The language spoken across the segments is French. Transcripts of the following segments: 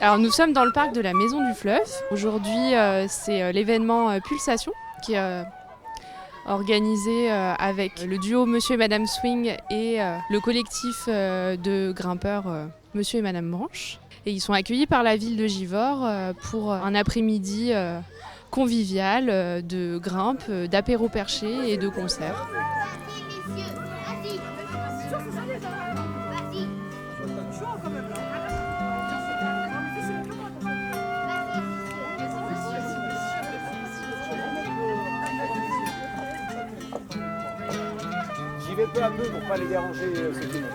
Alors nous sommes dans le parc de la Maison du Fleuve. Aujourd'hui c'est l'événement Pulsation qui est organisé avec le duo Monsieur et Madame Swing et le collectif de grimpeurs Monsieur et Madame Branche. Et ils sont accueillis par la ville de Givors pour un après-midi convivial de grimpe, d'apéro perché et de concerts. J'y vais peu à peu pour pas les déranger ceux qui montent.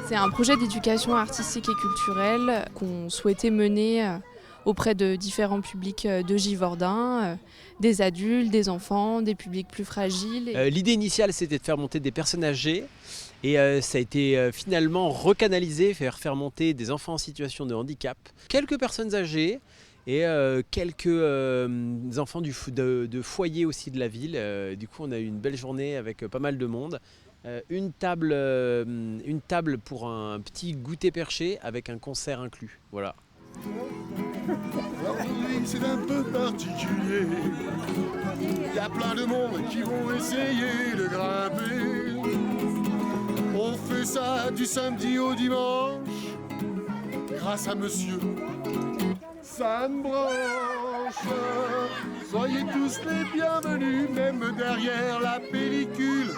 C'est un projet d'éducation artistique et culturelle qu'on souhaitait mener auprès de différents publics de Givordin, des adultes, des enfants, des publics plus fragiles. L'idée initiale, c'était de faire monter des personnes âgées. Et ça a été finalement recanalisé, faire monter des enfants en situation de handicap, quelques personnes âgées et quelques enfants de foyer aussi de la ville. Du coup, on a eu une belle journée avec pas mal de monde. Une table pour un petit goûter perché avec un concert inclus. Voilà. Aujourd'hui, c'est un peu particulier. Il y a plein de monde qui vont essayer de grimper. On fait ça du samedi au dimanche, grâce à monsieur Sam Branche. Soyez tous les bienvenus, même derrière la pellicule.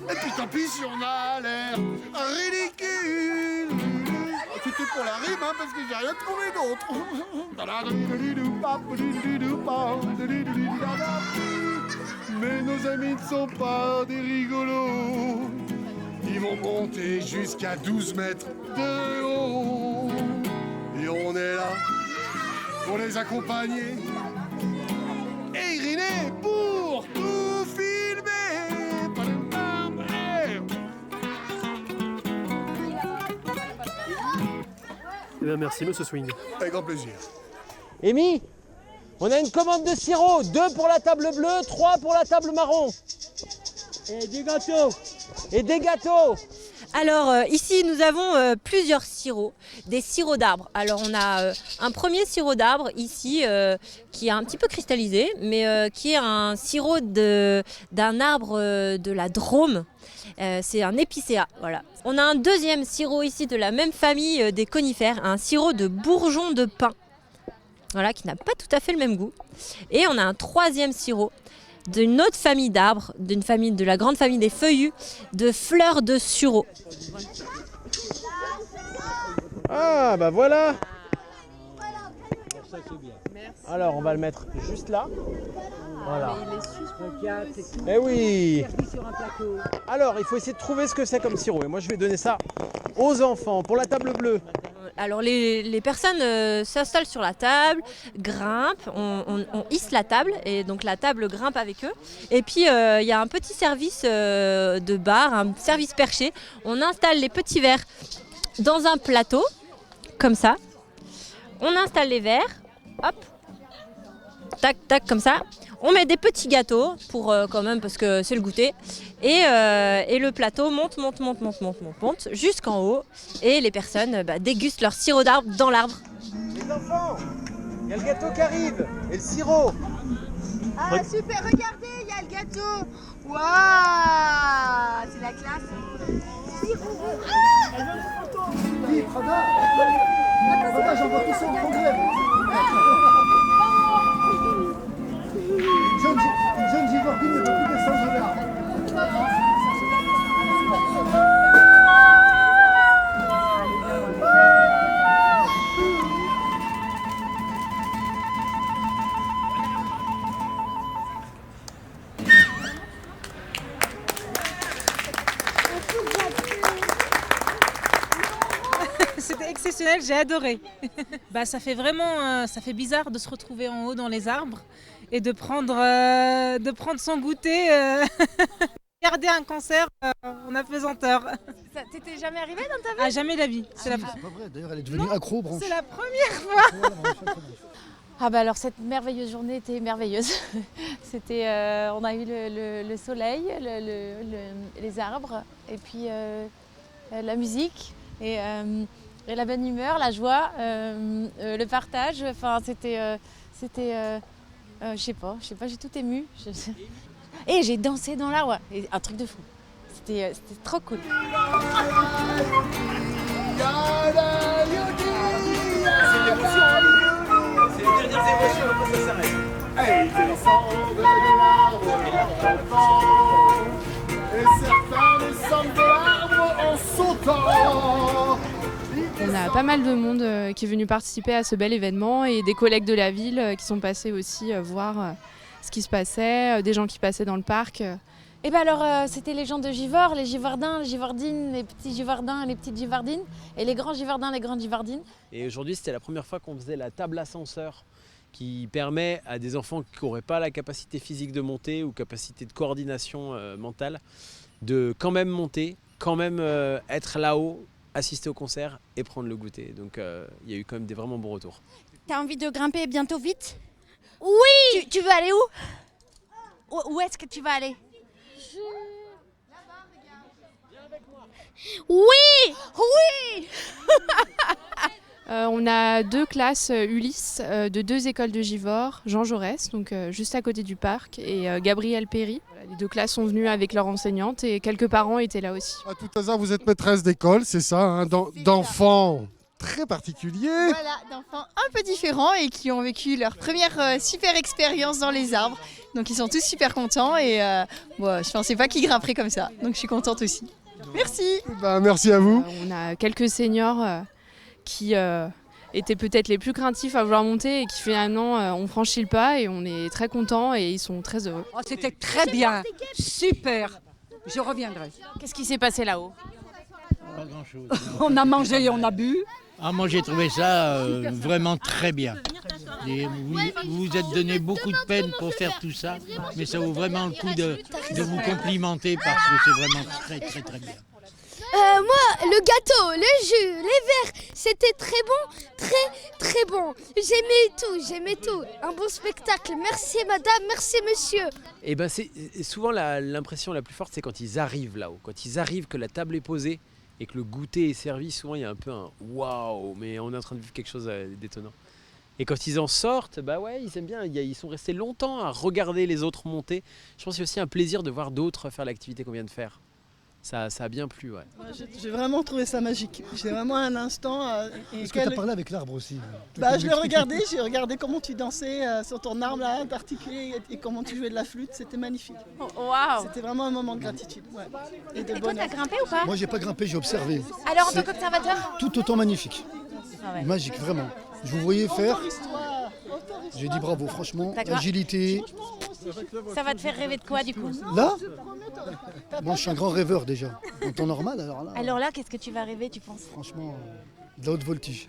Et puis tant pis si on a l'air ridicule. C'était pour la rime, hein, parce que j'ai rien trouvé d'autre. Mais nos amis ne sont pas des rigolos. Ils vont monter jusqu'à 12 mètres de haut. Et on est là pour les accompagner. Et Irénée pour tout filmer. Eh bien, merci, monsieur Swing. Avec grand plaisir. Amy, on a une commande de sirop, 2 pour la table bleue, 3 pour la table marron. Et des gâteaux. Et des gâteaux. Alors ici nous avons plusieurs sirops, des sirops d'arbres. Alors on a un premier sirop d'arbre ici qui est un petit peu cristallisé, mais qui est un sirop d'un arbre de la Drôme. C'est un épicéa, voilà. On a un deuxième sirop ici de la même famille des conifères, un sirop de bourgeon de pin. Voilà, qui n'a pas tout à fait le même goût. Et on a un troisième sirop d'une autre famille d'arbres, de la grande famille des feuillus, de fleurs de sureau. Ah bah voilà. Alors on va le mettre juste là. Voilà. Eh oui. Alors il faut essayer de trouver ce que c'est comme sirop. Et moi je vais donner ça aux enfants pour la table bleue. Alors les personnes s'installent sur la table, grimpent, on hisse la table et donc la table grimpe avec eux. Et puis il y a un petit service de bar, un service perché. On installe les petits verres dans un plateau, comme ça. On installe les verres, hop, tac, tac, comme ça. On met des petits gâteaux pour quand même parce que c'est le goûter. Et le plateau monte jusqu'en haut. Et les personnes dégustent leur sirop d'arbre dans l'arbre. Les enfants, il y a le gâteau qui arrive et le sirop. Ah super, regardez, il y a le gâteau. Waouh, c'est la classe. Oui, Prada. Prada, j'envoie tout ça en problème. Une jeune Givordine ne peut plus descendre de l'arbre. C'était exceptionnel, j'ai adoré. Ça fait vraiment ça fait bizarre de se retrouver en haut dans les arbres et de prendre son goûter, regarder un concert en apesanteur. T'étais jamais arrivée dans ta vie? Ah, jamais de la vie. C'est pas vrai, d'ailleurs elle est devenue accro branche. C'est la première fois. Ah bah alors cette merveilleuse journée était merveilleuse. On a eu le soleil, les arbres et puis la musique et la bonne humeur, la joie, le partage. Enfin je sais pas, j'ai tout ému. Et j'ai dansé dans l'arbre, un truc de fou. C'était trop cool. C'est les dernières émotions, après ça s'arrête. Ils descendent de l'arbre et certains descendent de l'arbre en sautant. On a pas mal de monde qui est venu participer à ce bel événement et des collègues de la ville qui sont passés aussi voir ce qui se passait, des gens qui passaient dans le parc. Et ben alors c'était les gens de Givors, les Givardins, les Givardines, les petits Givardins et les petites Givardines, et les grands Givardins, les grandes Givardines. Et aujourd'hui, c'était la première fois qu'on faisait la table ascenseur qui permet à des enfants qui n'auraient pas la capacité physique de monter ou capacité de coordination mentale de quand même monter, quand même être là-haut, assister au concert et prendre le goûter. Donc il y a eu quand même des vraiment bons retours. T'as envie de grimper bientôt vite? Oui. Tu veux aller où? Où est-ce que tu vas aller? Oui. Oui. On a 2 classes Ulysse de 2 écoles de Givors, Jean Jaurès, donc juste à côté du parc, et Gabrielle Péry. Voilà, les 2 classes sont venues avec leur enseignante et quelques parents étaient là aussi. À tout hasard, vous êtes maîtresse d'école, c'est ça, hein, d'enfants très particuliers. Voilà, d'enfants un peu différents et qui ont vécu leur première super expérience dans les arbres. Donc ils sont tous super contents et je pensais pas qu'ils grimperaient comme ça. Donc je suis contente aussi. Merci. Merci à vous. On a quelques seniors qui étaient peut-être les plus craintifs à vouloir monter et qui finalement ont franchi le pas et on est très contents et ils sont très heureux. Oh, c'était très bien, super, je reviendrai. Qu'est-ce qui s'est passé là-haut? Pas grand-chose. On a mangé et on a bu. Ah, moi j'ai trouvé ça vraiment très bien. Et vous vous êtes donné beaucoup de peine pour faire tout ça, mais ça vaut vraiment le coup de vous complimenter parce que c'est vraiment très très très bien. Moi, le gâteau, le jus, les verres, c'était très bon, très très bon. J'aimais tout. Un bon spectacle. Merci madame, merci monsieur. Et ben c'est souvent l'impression la plus forte, c'est quand ils arrivent là-haut, quand ils arrivent que la table est posée et que le goûter est servi. Souvent il y a un peu un waouh, mais on est en train de vivre quelque chose d'étonnant. Et quand ils en sortent, bah ouais, ils aiment bien. Ils sont restés longtemps à regarder les autres monter. Je pense qu'il y a aussi un plaisir de voir d'autres faire l'activité qu'on vient de faire. Ça a bien plu, ouais. J'ai vraiment trouvé ça magique. J'ai vraiment un instant. Est-ce que tu as parlé avec l'arbre aussi? Je l'ai regardé, j'ai regardé comment tu dansais sur ton arbre là, particulier, et comment tu jouais de la flûte, c'était magnifique. Waouh. C'était vraiment un moment de gratitude. Ouais. Et toi, t'as grimpé ou pas? Moi, j'ai pas grimpé, j'ai observé. Alors, en tant qu'observateur? Tout autant magnifique. Magique, vraiment. Je vous voyais faire. J'ai dit bravo, franchement. Agilité. Ça va te faire rêver de quoi du coup? Là, moi je suis un grand rêveur déjà. En temps normal, alors là. Alors là, qu'est-ce que tu vas rêver, tu penses? Franchement, de la haute voltige.